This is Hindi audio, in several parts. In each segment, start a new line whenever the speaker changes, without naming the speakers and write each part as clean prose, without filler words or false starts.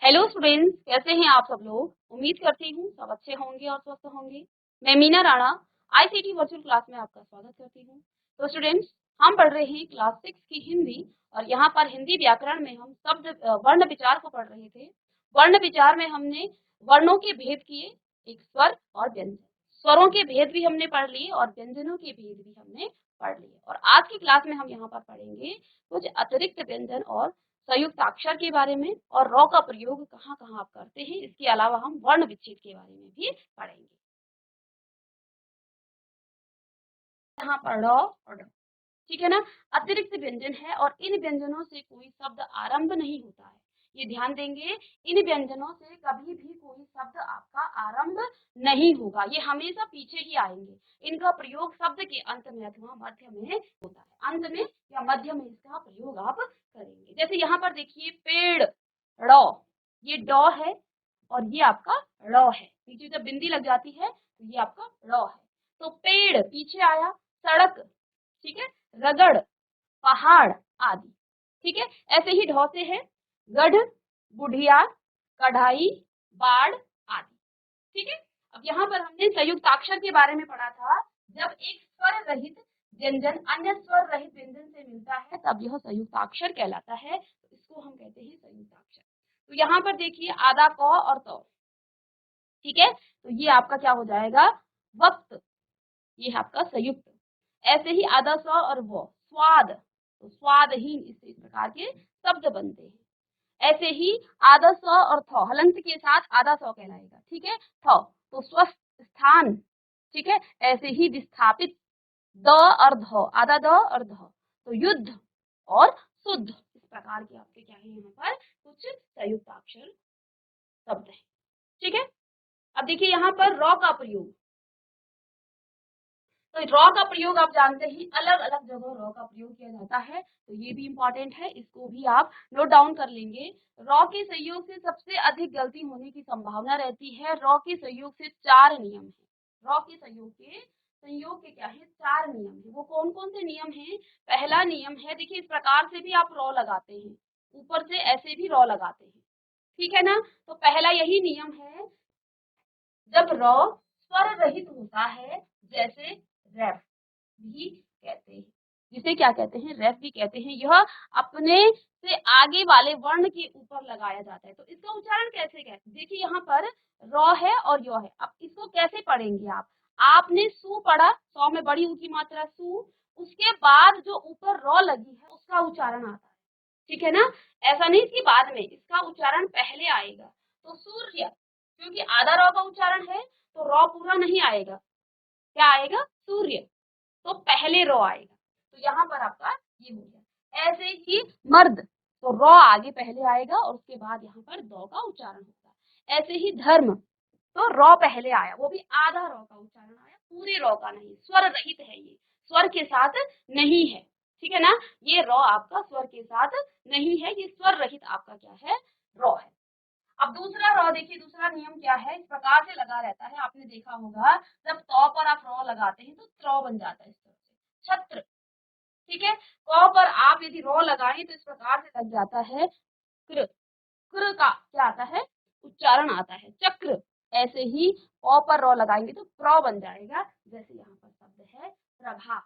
हेलो स्टूडेंट्स, कैसे हैं आप सब लोग। उम्मीद करती हूँ सब अच्छे होंगे और स्वस्थ होंगे। मैं Meena Rana ICT virtual class में आपका स्वागत करती हूँ। तो स्टूडेंट्स, हम पढ़ रहे हैं क्लास 6 की हिंदी और यहाँ पर हिंदी व्याकरण में हम शब्द वर्ण विचार को पढ़ रहे थे। वर्ण विचार में हमने वर्णों के भेद किए, एक स्वर और व्यंजन। स्वरों के भेद भी हमने पढ़ लिए और व्यंजनों के भेद भी हमने पढ़ लिए। और आज की क्लास में हम यहाँ पर पढ़ेंगे कुछ अतिरिक्त व्यंजन और संयुक्ताक्षर के बारे में और रॉ का प्रयोग कहाँ कहाँ आप करते हैं। इसके अलावा हम वर्ण विच्छेद के बारे में भी पढ़ेंगे। यहाँ पर रॉ और ड, ठीक है ना। अतिरिक्त व्यंजन है और इन व्यंजनों से कोई शब्द आरंभ नहीं होता है। ये ध्यान देंगे, इन व्यंजनों से कभी भी कोई शब्द आपका आरंभ नहीं होगा, ये हमेशा पीछे ही आएंगे। इनका प्रयोग शब्द के अंत में अथवा मध्य में होता है। अंत में या मध्य में इसका प्रयोग आप करेंगे। जैसे यहाँ पर देखिए, पेड़, ड़, ये ड है और ये आपका ड़ है। पीछे जब बिंदी लग जाती है तो ये आपका ड़ है। तो पेड़ पीछे आया, सड़क, ठीक है, रगड़, पहाड़ आदि, ठीक है। ऐसे ही ढौ से है गढ़, बुढ़िया, कढ़ाई, बाढ़ आदि, ठीक है। अब यहाँ पर हमने संयुक्ताक्षर के बारे में पढ़ा था। जब एक स्वर रहित व्यंजन अन्य स्वर रहित व्यंजन से मिलता है तब यह संयुक्ताक्षर कहलाता है। तो इसको हम कहते हैं संयुक्ताक्षर। तो यहाँ पर देखिए, आधा क और त, ठीक है। तो ये आपका क्या हो जाएगा, वक्त, ये है आपका संयुक्त। ऐसे ही आधा स और व, स्वाद, तो स्वादहीन, इस प्रकार के शब्द बनते हैं। ऐसे ही आधा स और थ, हलंत के साथ आधा स कहलाएगा, ठीक है। थ तो स्वस्थ, स्थान, ठीक है। ऐसे ही विस्थापित, द और ध, आधा द और ध, तो युद्ध और शुद्ध, इस प्रकार के आपके क्या है यहाँ पर कुछ संयुक्ताक्षर शब्द है, ठीक है। अब देखिए यहाँ पर रॉ का प्रयोग। तो रॉ का प्रयोग आप जानते हैं, अलग अलग जगह रॉ का प्रयोग किया जाता है। तो ये भी इंपॉर्टेंट है, इसको भी आप नोट डाउन कर लेंगे। रॉ के संयोग से सबसे अधिक गलती होने की संभावना रहती है। रॉ के संयोग से 4 नियम है। रॉ के संयोग के क्या है, 4 नियम है। वो कौन कौन से नियम है। पहला नियम है, देखिए इस प्रकार से भी आप रॉ लगाते हैं, ऊपर से ऐसे भी रॉ लगाते हैं, ठीक है ना। तो पहला यही नियम है, जब रॉ स्वर रहित होता है, जैसे रेफ भी कहते हैं, जिसे क्या कहते हैं, रेफ भी कहते हैं। यह अपने से आगे वाले वर्ण के ऊपर लगाया जाता है। तो इसका उच्चारण कैसे कहते हैं, देखिए यहाँ पर रॉ है और यो है। अब इसको कैसे पढ़ेंगे आप। आपने सु पढ़ा, सौ में बड़ी ऊ की मात्रा सु, उसके बाद जो ऊपर रॉ लगी है उसका उच्चारण आता है, ठीक है ना। ऐसा नहीं कि बाद में, इसका उच्चारण पहले आएगा। तो सूर्य, क्योंकि आधा रॉ का उच्चारण है तो रॉ पूरा नहीं आएगा, क्या आएगा, सूर्य, तो पहले रॉ आएगा। तो यहाँ पर आपका ये हो गया। ऐसे ही मर्द, तो रॉ आगे पहले आएगा और उसके बाद यहाँ पर दो का उच्चारण होगा। ऐसे ही धर्म, तो रॉ पहले आया, वो भी आधा रॉ का उच्चारण आया, पूरे रॉ का नहीं, स्वर रहित है ये, स्वर के साथ नहीं है, ठीक है ना। ये रॉ आपका स्वर के साथ नहीं है, ये स्वर रहित आपका क्या है, रॉ है। अब दूसरा रॉ देखिए, दूसरा नियम क्या है, इस प्रकार से लगा रहता है, आपने देखा होगा जब तौ पर आप रॉ लगाते हैं तो त्र बन जाता है इस तरह से, छत्र, ठीक है। क पर आप यदि रॉ लगाएं तो इस प्रकार से लग जाता है कृ, कृ का क्या आता है, उच्चारण आता है, चक्र। ऐसे ही प पर रॉ लगाएंगे तो प्र बन जाएगा, जैसे यहाँ पर शब्द है प्रभा,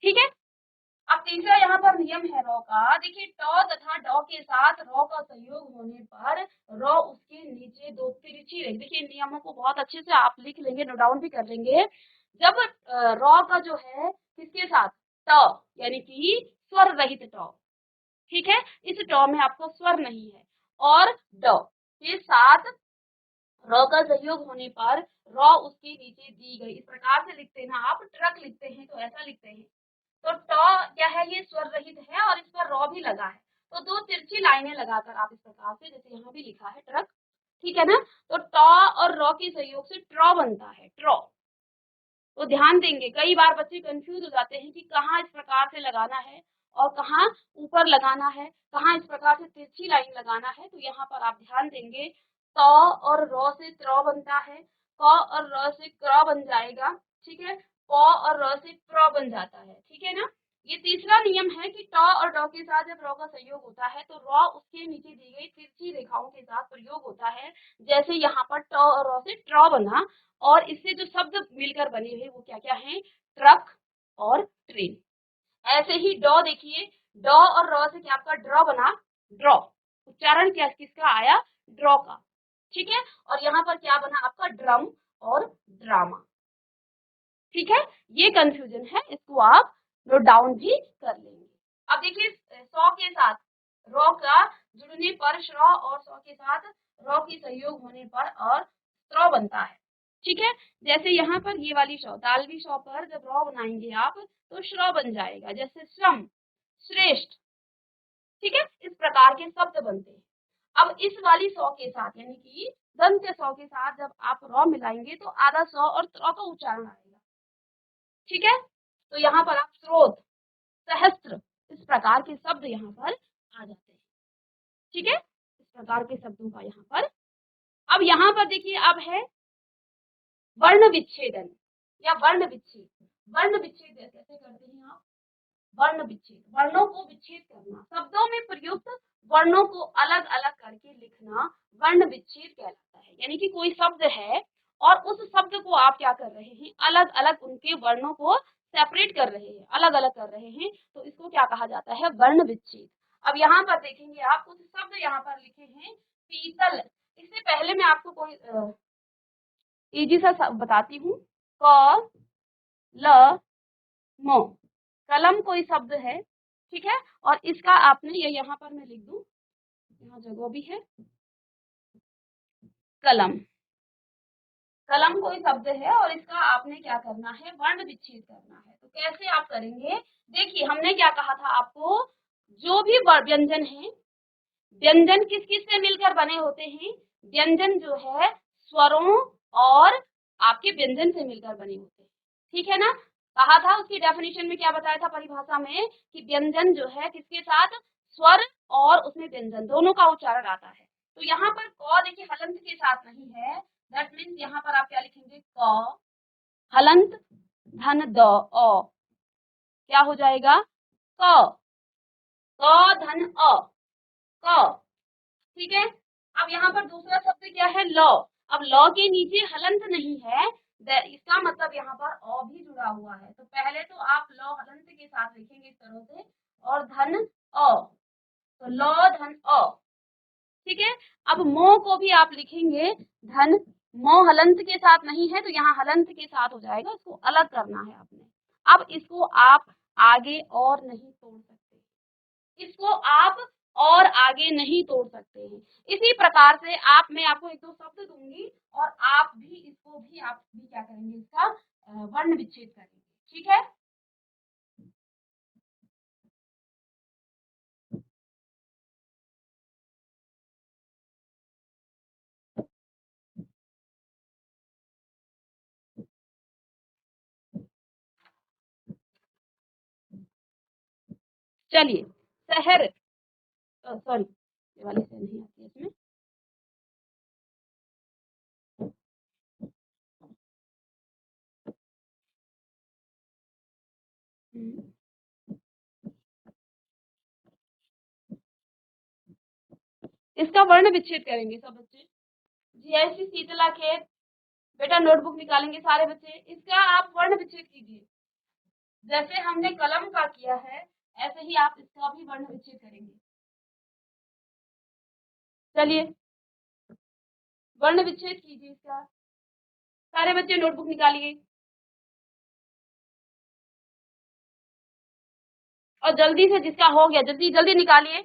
ठीक है। अब तीसरा यहाँ पर नियम है रॉ का, देखिए ट तथा ड के साथ रॉ का संयोग होने पर रॉ उसके नीचे दो तिरछी रेखा, देखिए नियमों को बहुत अच्छे से आप लिख लेंगे, नोट डाउन भी कर लेंगे। जब रॉ का जो है किसके साथ, ट, यानी कि स्वर रहित ट, ठीक है, इस ट में आपको स्वर नहीं है, और ड के साथ रॉ का संयोग होने पर रॉ उसके नीचे दी गई, इस प्रकार से लिखते हैं ना आप, ट्रक लिखते हैं तो ऐसा लिखते हैं। तो ट क्या है, ये स्वर रहित है और इस पर रॉ भी लगा है, तो दो तिरछी लाइनें लगाकर आप इस प्रकार से, जैसे यहाँ भी लिखा है ट्रक, ठीक है ना। तो ट और रॉ के सहयोग से ट्रॉ बनता है, ट्रॉ। तो ध्यान देंगे, कई बार बच्चे कंफ्यूज हो जाते हैं कि कहाँ इस प्रकार से लगाना है और कहाँ ऊपर लगाना है, कहाँ इस प्रकार से तिरछी लाइन लगाना है। तो यहाँ पर आप ध्यान देंगे, त और र से त्र बनता है, क और र से क्र बन जाएगा, ठीक है, प और र से प्र बन जाता है, ठीक है ना। ये तीसरा नियम है कि ट और ड के साथ जब र का संयोग होता है तो र उसके नीचे दी गई तिरछी रेखाओं के साथ प्रयोग होता है। जैसे यहाँ पर ट और र से ट्र बना और इससे जो शब्द मिलकर बने हुए वो क्या-क्या हैं? ट्रक और ट्रेन। ऐसे ही ड देखिए, ड और र से क्या आपका ड्र बना? ड्रॉ। उच्चारण क्या किसका आया? ड्रॉ का। ठीक है? और यहाँ पर क्या बना आपका? ड्रम और ड्रामा। ठीक है, ये कंफ्यूजन है, इसको आप नोट डाउन भी कर लेंगे। अब देखिए सौ के साथ रॉ का जुड़ने पर श्र और सौ के साथ रॉ की संयोग होने पर और स्त्र बनता है। ठीक है, जैसे यहाँ पर ये वाली शौ तालवी शौ पर जब रॉ बनाएंगे आप तो श्र बन जाएगा, जैसे श्रम, श्रेष्ठ। ठीक है, इस प्रकार के शब्द बनते हैं। अब इस वाली सौ के साथ यानी कि दंत्य सौ के साथ जब आप रॉ मिलाएंगे तो आधा सौ और त्र का उच्चारण आएगा। ठीक है, तो यहाँ पर आप स्रोत, सहस्त्र इस प्रकार के शब्द यहाँ पर आ जाते हैं। ठीक है, इस प्रकार के शब्दों का यहाँ पर। अब यहाँ पर देखिए अब है वर्ण विच्छेदन या वर्ण विच्छेद। वर्ण विच्छेद कैसे करते हैं आप? वर्ण विच्छेद, वर्णों को विच्छेद करना, शब्दों में प्रयुक्त वर्णों को अलग अलग करके लिखना वर्ण विच्छेद कहलाता है। यानी कि कोई शब्द है और उस शब्द को आप क्या कर रहे हैं? अलग अलग उनके वर्णों को सेपरेट कर रहे हैं, अलग अलग कर रहे हैं, तो इसको क्या कहा जाता है? वर्ण विच्छेद। अब यहाँ पर देखेंगे आप कुछ शब्द यहाँ पर लिखे हैं पीतल। इससे पहले मैं आपको कोई इजी सा बताती हूँ। क ल म कलम कोई शब्द है, ठीक है, और इसका आपने ये यहाँ पर मैं लिख दूं, यहाँ जगह भी है, कलम। कलम कोई शब्द है और इसका आपने क्या करना है? वर्ण विच्छेद करना है। तो कैसे आप करेंगे? देखिए हमने क्या कहा था आपको, जो भी व्यंजन है, व्यंजन किस किस से मिलकर बने होते हैं? व्यंजन जो है स्वरों और आपके व्यंजन से मिलकर बने होते हैं। ठीक है ना? कहा था उसकी डेफिनेशन में क्या बताया था परिभाषा में कि व्यंजन जो है किसके साथ? स्वर और उसमें व्यंजन दोनों का उच्चारण आता है। तो यहाँ पर क देखिए हलंत के साथ नहीं है, दैट मीन्स यहाँ पर आप क्या लिखेंगे? क हलंत धन द अ क्या हो जाएगा? क धन अ क। ठीक है, अब यहाँ पर दूसरा शब्द क्या है? ल। अब ल के नीचे हलंत नहीं है, इसका मतलब यहाँ पर अ भी जुड़ा हुआ है। तो पहले तो आप ल हलंत के साथ लिखेंगे इस तरह से और धन अ, तो ल धन अ। ठीक है, अब मो को भी आप लिखेंगे धन मो हलंत के साथ नहीं है तो यहाँ हलंत के साथ हो जाएगा, इसको अलग करना है आपने। अब इसको आप आगे और नहीं तोड़ सकते, इसको आप और आगे नहीं तोड़ सकते हैं। इसी प्रकार से आप मैं आपको एक दो शब्द दूंगी और आप भी इसको भी आप भी क्या करेंगे? इसका वर्ण विच्छेद करेंगे। ठीक है, चलिए शहर, सॉरी ये वाली से नहीं आती है इसमें। इसका वर्ण विच्छेद करेंगे सब बच्चे। जीआईसी शीतला खेत, बेटा नोटबुक निकालेंगे सारे बच्चे, इसका आप वर्ण विच्छेद कीजिए। जैसे हमने कलम का किया है ऐसे ही आप इसका भी वर्ण विच्छेद करेंगे। चलिए वर्ण विच्छेद कीजिए इसका, सारे बच्चे नोटबुक निकालिए और जल्दी से जिसका हो गया जल्दी जल्दी निकालिए।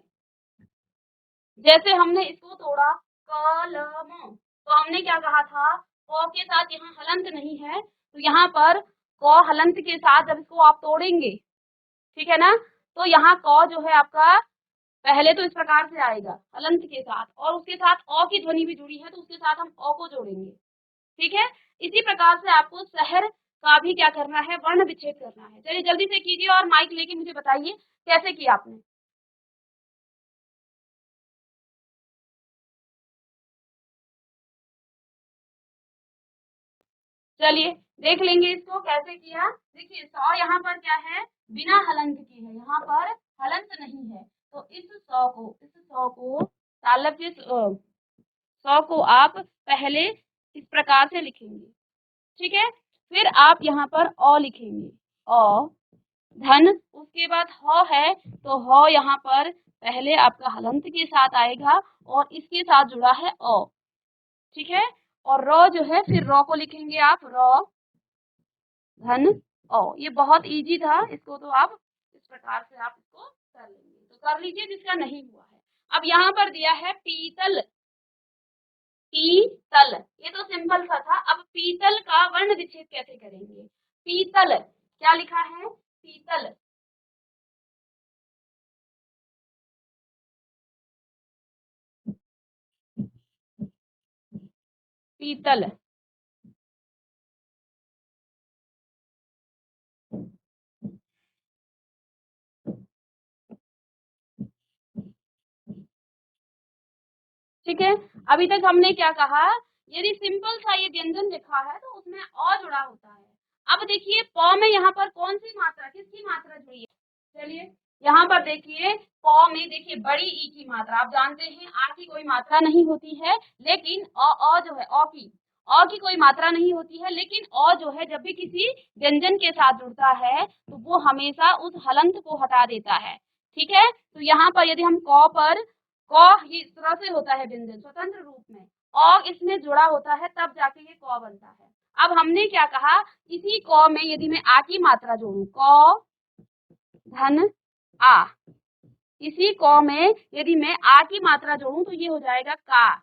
जैसे हमने इसको तोड़ा कलम, तो हमने क्या कहा था? क के साथ यहाँ हलंत नहीं है तो यहाँ पर क हलंत के साथ जब इसको आप तोड़ेंगे, ठीक है ना, तो यहाँ क जो है आपका पहले तो इस प्रकार से आएगा हलंत के साथ और उसके साथ अ की ध्वनि भी जुड़ी है तो उसके साथ हम अ को जोड़ेंगे। ठीक है, इसी प्रकार से आपको शहर का भी क्या करना है? वर्ण विच्छेद करना है। चलिए जल्दी से कीजिए और माइक लेके मुझे बताइए कैसे किया आपने। चलिए देख लेंगे इसको कैसे किया। देखिए 100 यहाँ पर क्या है, बिना हलंत के है, यहाँ पर हलंत नहीं है, तो इस 100 को तालब के 100 को आप पहले इस प्रकार से लिखेंगे, ठीक है। फिर आप यहाँ पर अ लिखेंगे, अ धन, उसके बाद ह है तो ह यहाँ पर पहले आपका हलंत के साथ आएगा और इसके साथ जुड़ा है अ, ठीक है। और र जो है फिर र को लिखेंगे आप, र धन अ। ये बहुत इजी था, इसको तो आप इस प्रकार से आप इसको कर लेंगे, तो कर लीजिए जिसका नहीं हुआ है। अब यहाँ पर दिया है पीतल, पीतल, ये तो सिंपल सा था। अब पीतल का वर्ण विच्छेद कैसे करेंगे। पीतल क्या लिखा है, पीतल, पीतल, ठीक है। अभी तक हमने क्या कहा, यदि सिंपल सा ये व्यंजन लिखा है तो उसमें अ जुड़ा होता है। अब देखिए प में यहाँ पर कौन सी मात्रा, किसकी मात्रा जुड़ी है, चलिए यहाँ पर देखिए प में, देखिए बड़ी ई की मात्रा, आप जानते हैं आ की कोई मात्रा नहीं होती है, लेकिन अ जो है अ की कोई मात्रा नहीं होती है, लेकिन अ जो है जब भी किसी व्यंजन के साथ जुड़ता है तो वो हमेशा उस हलंत को हटा देता है, ठीक है। तो यहाँ पर यदि हम क पर, क ये इस तरह से होता है व्यंजन स्वतंत्र रूप में, और इसमें जुड़ा होता है तब जाके ये क बनता है। अब हमने क्या कहा, इसी क में यदि मैं आ की मात्रा जोड़ूं, क धन आ, इसी क में यदि मैं आ की मात्रा जोड़ूं तो ये हो जाएगा का,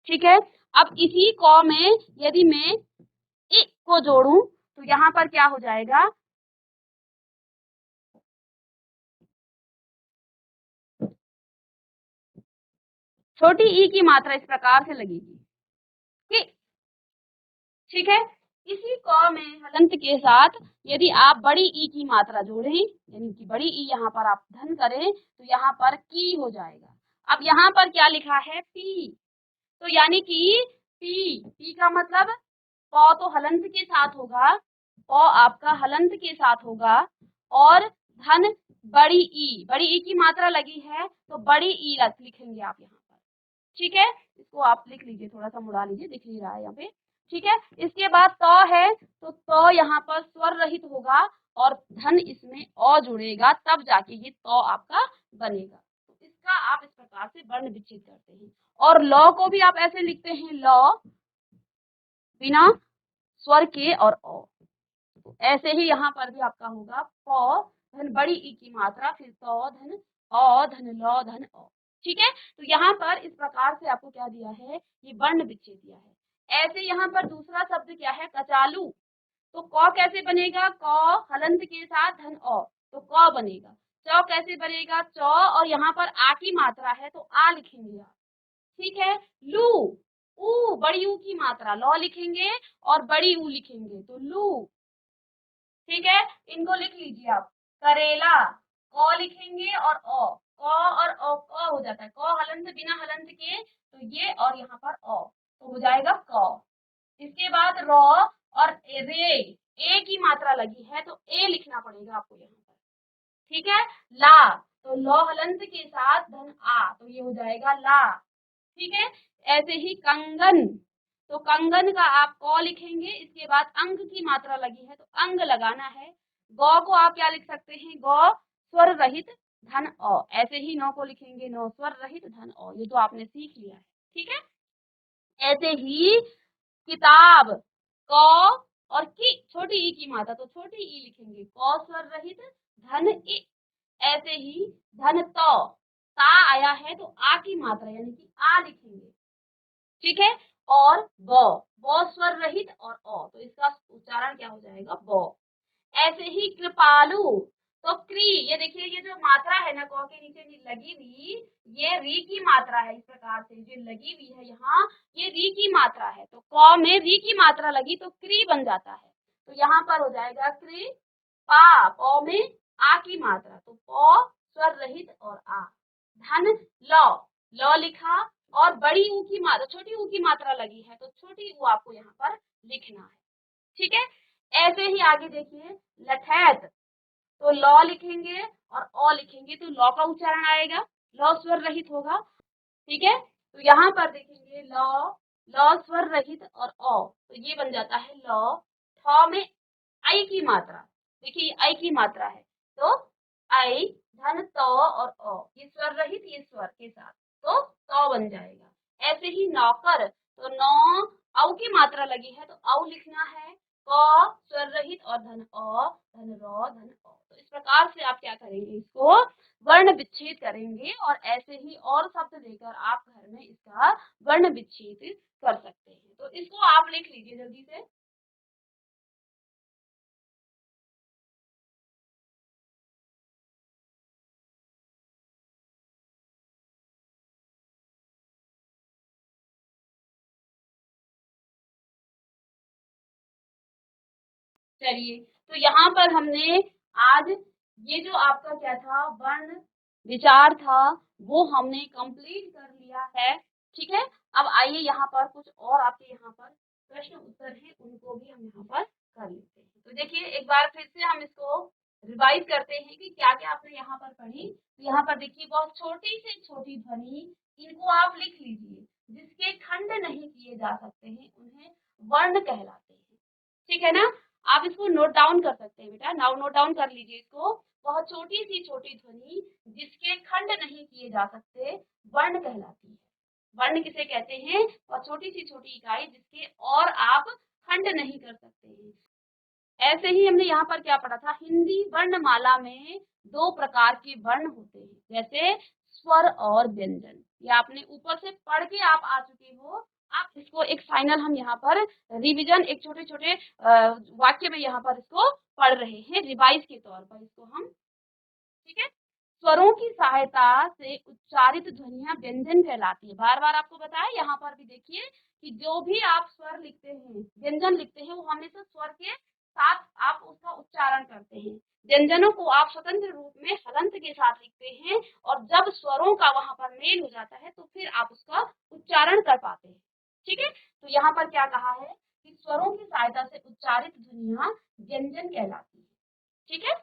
ठीक है। अब इसी क में यदि मैं इ को जोड़ूं तो यहाँ पर क्या हो जाएगा, छोटी ई की मात्रा इस प्रकार से लगेगी, ठीक है। इसी क में हलंत के साथ यदि आप बड़ी ई की मात्रा जोड़ें, यानी कि बड़ी ई यहाँ पर आप धन करें तो यहाँ पर की हो जाएगा। अब यहाँ पर क्या लिखा है, पी, तो यानी कि पी का मतलब प तो हलंत के साथ होगा, प आपका हलंत के साथ होगा, और धन बड़ी ई की मात्रा लगी है तो बड़ी ई लिखेंगे आप यहाँ पर, ठीक है। इसको आप लिख लीजिए, थोड़ा सा मुड़ा लीजिए, दिख नहीं रहा है यहाँ पे, ठीक है। इसके बाद त है तो त यहाँ पर स्वर रहित होगा और धन इसमें अ जुड़ेगा, तब जाके ये त आपका बनेगा। तो इसका आप इस प्रकार से वर्ण विच्छेद करते हैं। और ल को भी आप ऐसे लिखते हैं, ल बिना स्वर के और अ, तो ऐसे ही यहाँ पर भी आपका होगा, प धन बड़ी ई की मात्रा, फिर त धन अ धन ल धन अ, ठीक है। तो यहाँ पर इस प्रकार से आपको क्या दिया है, ये वर्ण विच्छेद दिया है। ऐसे यहाँ पर दूसरा शब्द क्या है, कचालू, तो क कैसे बनेगा, क हलंत के साथ धन अ, तो क बनेगा। च कैसे बनेगा, च और यहाँ पर आ की मात्रा है तो आ लिखेंगे आप, ठीक है। लू, ऊ बड़ी ऊ की मात्रा, ल लिखेंगे और बड़ी ऊ लिखेंगे तो लू, ठीक है। इनको लिख लीजिए आप, करेला, क लिखेंगे और अ, क और अ, क हो जाता है, क हलंत बिना हलंत के, तो ये और यहाँ पर अ, तो हो जाएगा क। इसके बाद र और रे, ए की मात्रा लगी है तो ए लिखना पड़ेगा आपको यहाँ पर, ठीक है। ला, तो ल हलंत के साथ धन आ, तो ये हो जाएगा ला, ठीक है। ऐसे ही कंगन, तो कंगन का आप क लिखेंगे, इसके बाद अंग की मात्रा लगी है तो अंग लगाना है। गौ को आप क्या लिख सकते हैं, गौ स्वर रहित धन अ, ऐसे ही नौ को लिखेंगे, नौ स्वर रहित धन अ, ये तो आपने सीख लिया है, ठीक है। ऐसे ही किताब, क और की छोटी ई की मात्रा, तो छोटी ई लिखेंगे, क स्वर रहित धन इ, ऐसे ही धन त, ता आया है तो आ की मात्रा यानी कि आ लिखेंगे, ठीक है। और ब स्वर रहित और अ, तो इसका उच्चारण क्या हो जाएगा, ब। ऐसे ही कृपालु, तो क्री, ये देखिए ये जो मात्रा है ना क के नीचे लगी हुई, ये री की मात्रा है, इस प्रकार से जो लगी हुई है यहाँ, ये री की मात्रा है, तो क में री की मात्रा लगी तो क्री बन जाता है, तो यहाँ पर हो जाएगा क्री पा, प में आ की मात्रा, तो प स्वर रहित और आ, धन ल लिखा और बड़ी ऊ की मात्रा, छोटी ऊ की मात्रा लगी है तो छोटी ऊ आपको यहाँ पर लिखना है, ठीक है। ऐसे ही आगे देखिए लठैत, तो लॉ लिखेंगे और अ लिखेंगे तो लॉ का उच्चारण आएगा, लॉ स्वर रहित होगा। ठीक है, तो यहाँ पर देखेंगे लॉ, लॉ स्वर रहित और अ, तो ये बन जाता है लॉ। ठ में आई की मात्रा, देखिए आई की मात्रा है, तो आई धन त और अ, ये स्वर रहित, ये स्वर के साथ, तो त बन जाएगा। ऐसे ही नौकर, तो नौ औ की मात्रा लगी है तो औ लिखना है, क स्वर रहित और धन अ, धन र, धन अ। तो इस प्रकार से आप क्या करेंगे, इसको वर्ण विच्छेद करेंगे और ऐसे ही और शब्द देकर आप घर में इसका वर्ण विच्छेद कर सकते हैं। तो इसको आप लिख लीजिए जल्दी से। चलिए, तो यहाँ पर हमने आज ये जो आपका क्या था वर्ण विचार था वो हमने कंप्लीट कर लिया है। ठीक है, अब आइए यहाँ पर कुछ और आपके यहाँ पर प्रश्न उत्तर हैं, उनको भी हम यहाँ पर कर लेते हैं। तो देखिए एक बार फिर से हम इसको रिवाइज करते हैं कि क्या क्या आपने यहाँ पर पढ़ी। तो यहाँ पर देखिए बहुत छोटी से छोटी ध्वनि, इनको आप लिख लीजिए, जिसके खंड नहीं किए जा सकते हैं उन्हें वर्ण कहलाते हैं। ठीक है ना, आप इसको नोट डाउन कर सकते हैं बेटा, नाउ नोट डाउन कर लीजिए इसको। बहुत छोटी सी छोटी ध्वनि जिसके खंड नहीं किए जा सकते वर्ण कहलाती है। वर्ण किसे कहते हैं, बहुत छोटी सी छोटी इकाई जिसके और आप खंड नहीं कर सकते हैं। ऐसे ही हमने यहाँ पर क्या पढ़ा था, हिंदी वर्णमाला में दो प्रकार के वर्ण होते हैं, जैसे स्वर और व्यंजन। ये आपने ऊपर से पढ़ के आप आ चुके हो। आप इसको एक फाइनल हम यहाँ पर रिवीजन, एक छोटे छोटे वाक्य में यहाँ पर इसको पढ़ रहे हैं, रिवाइज के तौर पर इसको हम। ठीक है, स्वरों की सहायता से उच्चारित ध्वनियां व्यंजन कहलाती है। बार बार आपको बताया, यहाँ पर भी देखिए कि जो भी आप स्वर लिखते हैं, व्यंजन लिखते हैं, वो हमेशा स्वर के साथ आप उसका उच्चारण करते हैं। व्यंजनों को आप स्वतंत्र रूप में हलंत के साथ लिखते हैं और जब स्वरों का वहां पर मेल हो जाता है तो फिर आप उसका उच्चारण कर पाते हैं। ठीक है, तो यहाँ पर क्या कहा है कि स्वरों की सहायता से उच्चारित ध्वनियां व्यंजन कहलाती है। ठीक है,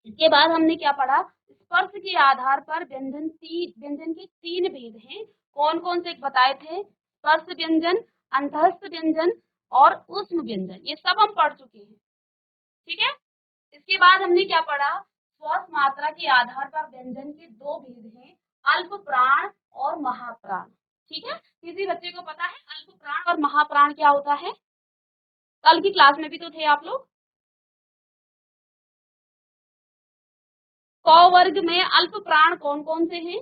इसके बाद हमने क्या पढ़ा, स्पर्श के आधार पर व्यंजन के तीन भेद हैं। कौन कौन से बताए थे, स्पर्श व्यंजन, अंतःस्थ व्यंजन और ऊष्म व्यंजन, ये सब हम पढ़ चुके हैं। ठीक है, इसके बाद हमने क्या पढ़ा, श्वास मात्रा के आधार पर व्यंजन के दो भेद हैं, अल्प प्राण और महाप्राण। ठीक है, किसी बच्चे को पता है अल्प प्राण और महाप्राण क्या होता है, कल की क्लास में भी तो थे आप लोग। क वर्ग में अल्प प्राण कौन कौन से हैं,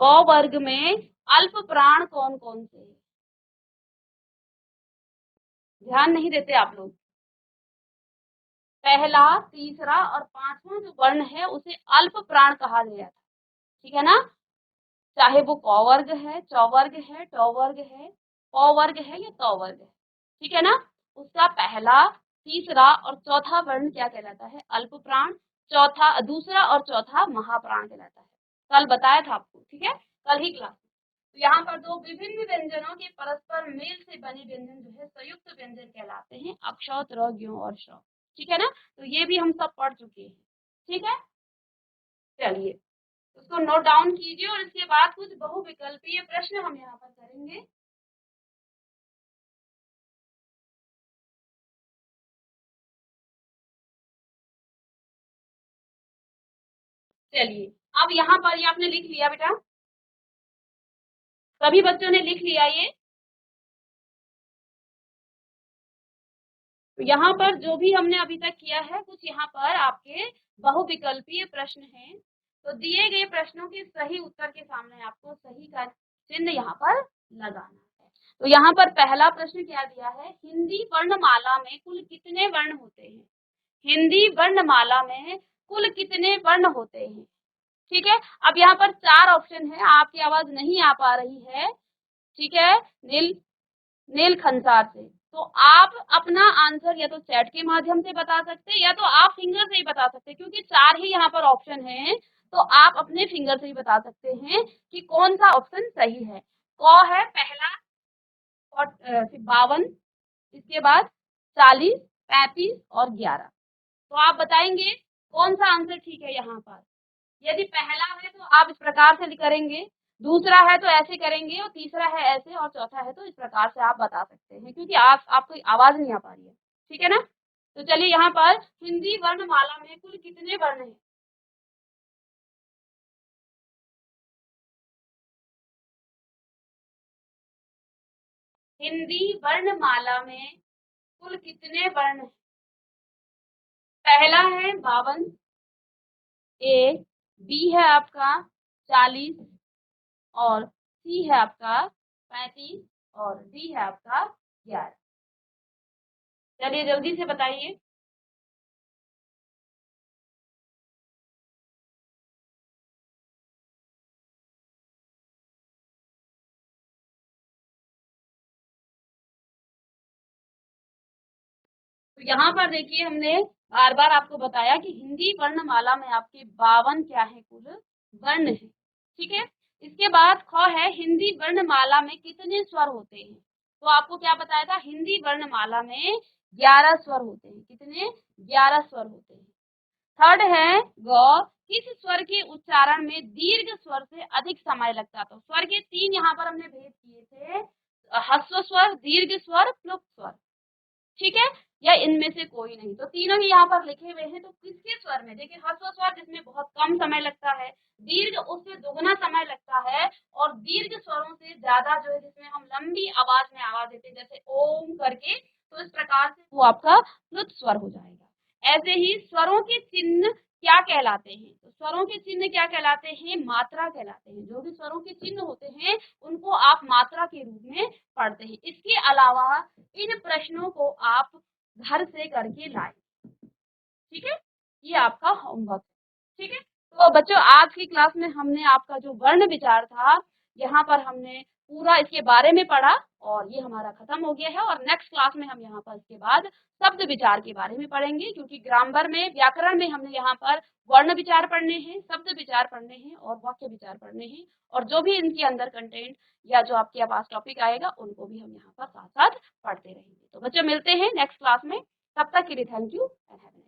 क वर्ग में अल्प प्राण कौन कौन से हैं, ध्यान नहीं देते आप लोग। पहला, तीसरा और पांचवा जो वर्ण है उसे अल्प प्राण कहा गया था। ठीक है ना, चाहे वो क वर्ग है, च वर्ग है, ट वर्ग है, प वर्ग है या त वर्ग है। ठीक है ना, उसका पहला, तीसरा और चौथा वर्ण क्या कहलाता है, अल्प प्राण। चौथा, दूसरा और चौथा महाप्राण कहलाता है। कल बताया था आपको, ठीक है, कल ही क्लास। तो यहाँ पर दो विभिन्न व्यंजनों के परस्पर मेल से बने व्यंजन जो है संयुक्त व्यंजन कहलाते हैं, अक्ष, त्र, ज्ञ और श। ठीक है ना, तो ये भी हम सब पढ़ चुके हैं। ठीक है, चलिए उसको नोट डाउन कीजिए और इसके बाद कुछ बहुविकल्पीय प्रश्न हम यहाँ पर करेंगे। चलिए, अब यहाँ पर ये आपने लिख लिया बेटा, सभी बच्चों ने लिख लिया ये। तो यहाँ पर जो भी हमने अभी तक किया है, कुछ यहाँ पर आपके बहुविकल्पीय प्रश्न हैं। तो दिए गए प्रश्नों के सही उत्तर के सामने आपको सही का चिन्ह यहाँ पर लगाना है। तो यहाँ पर पहला प्रश्न क्या दिया है, हिंदी वर्णमाला में कुल कितने वर्ण होते हैं, हिंदी वर्णमाला में कुल कितने वर्ण होते हैं। ठीक है, अब यहाँ पर चार ऑप्शन है, आपकी आवाज नहीं आ पा रही है। ठीक है, नील नील खंसार से, तो आप अपना आंसर या तो चैट के माध्यम से बता सकते हैं या तो आप फिंगर से ही बता सकते हैं, क्योंकि चार ही यहाँ पर ऑप्शन है, तो आप अपने फिंगर से ही बता सकते हैं कि कौन सा ऑप्शन सही है। क है पहला, और 52, इसके बाद 40, 35 और 11। तो आप बताएंगे कौन सा आंसर ठीक है यहाँ पर। यदि पहला है तो आप इस प्रकार से करेंगे, दूसरा है तो ऐसे करेंगे, और तीसरा है ऐसे, और चौथा है तो इस प्रकार से आप बता सकते हैं, क्योंकि आपको आवाज नहीं आ पा रही है। ठीक है ना। तो चलिए यहाँ पर हिंदी वर्णमाला में कुल कितने वर्ण हैं। हिंदी वर्णमाला में कुल कितने वर्ण हैं। पहला है 52, ए, बी है आपका 40, और सी है आपका 35, और डी है आपका 11। चलिए जल्दी से बताइए। तो यहाँ पर देखिए हमने बार बार आपको बताया कि हिंदी वर्णमाला में आपके 52 क्या है कुल वर्ण है। ठीक है। इसके बाद ख है हिंदी वर्णमाला में कितने स्वर होते हैं। तो आपको क्या बताया था, हिंदी वर्णमाला में 11 स्वर होते हैं। कितने, 11 स्वर होते हैं। थर्ड है ग, किस स्वर के उच्चारण में दीर्घ स्वर से अधिक समय लगता। तो स्वर के 3 यहाँ पर हमने भेद किए थे, ह्रस्व स्वर, दीर्घ स्वर, प्लुप्त स्वर। ठीक है, या इनमें से कोई नहीं। तो तीनों ही यहाँ पर लिखे हुए हैं। तो किसके स्वर में देखिए, ह्रस्व स्वर जिसमें बहुत कम समय लगता है, दीर्घ उससे दुगना समय लगता है, और दीर्घ स्वरों से ज्यादा जो है जिसमें हम लंबी आवाज में आवाज देते हैं, जैसे ओम करके, तो इस प्रकार से वो आपका प्लुत स्वर हो जाएगा। ऐसे ही स्वरों के चिन्ह क्या कहलाते हैं। तो स्वरों के चिन्ह क्या कहलाते हैं, मात्रा कहलाते हैं। जो भी स्वरों के चिन्ह होते हैं उनको आप मात्रा के रूप में पढ़ते हैं। इसके अलावा इन प्रश्नों को आप घर से करके लाए। ठीक है, ये आपका होमवर्क है। ठीक है। तो बच्चों आज की क्लास में हमने आपका जो वर्ण विचार था, यहाँ पर हमने पूरा इसके बारे में पढ़ा, और ये हमारा खत्म हो गया है। और नेक्स्ट क्लास में हम यहाँ पर इसके बाद शब्द विचार के बारे में पढ़ेंगे, क्योंकि ग्रामर में, व्याकरण में हमने यहाँ पर वर्ण विचार पढ़ने हैं, शब्द विचार पढ़ने हैं, और वाक्य विचार पढ़ने हैं, और जो भी इनके अंदर कंटेंट या जो आपके पास टॉपिक आएगा उनको भी हम यहाँ पर साथ साथ पढ़ते रहेंगे। तो बच्चों मिलते हैं नेक्स्ट क्लास में, तब तक के लिए thank you and have a nice day.